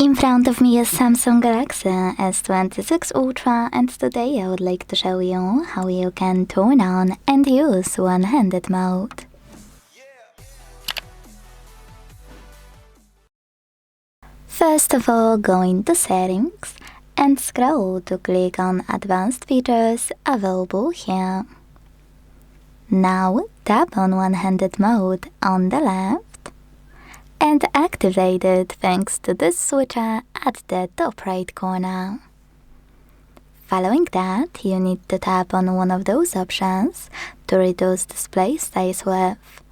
In front of me is Samsung Galaxy S26 Ultra, and today I would like to show you how you can turn on and use one-handed mode. First of all, go into Settings and scroll to click on Advanced Features available here. Now tap on one-handed mode on the left and activate it thanks to this switcher at the top right corner. Following that, you need to tap on one of those options to reduce display size width,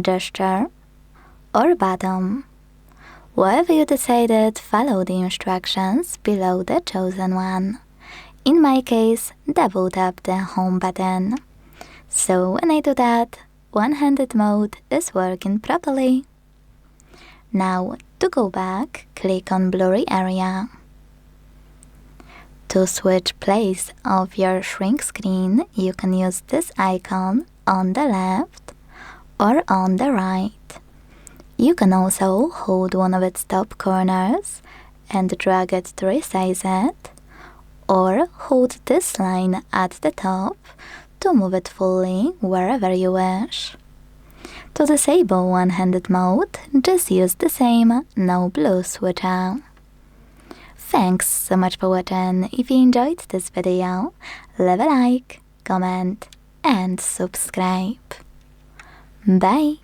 gesture, or bottom. Wherever you decided, follow the instructions below the chosen one. In my case, double tap the home button. So when I do that, one-handed mode is working properly. Now, to go back, click on blurry area. To switch place of your shrink screen, you can use this icon on the left or on the right. You can also hold one of its top corners and drag it to resize it, or hold this line at the top to move it fully wherever you wish. To disable one-handed mode, just use the same no blue switcher. Thanks so much for watching. If you enjoyed this video, leave a like, comment and subscribe. Bye!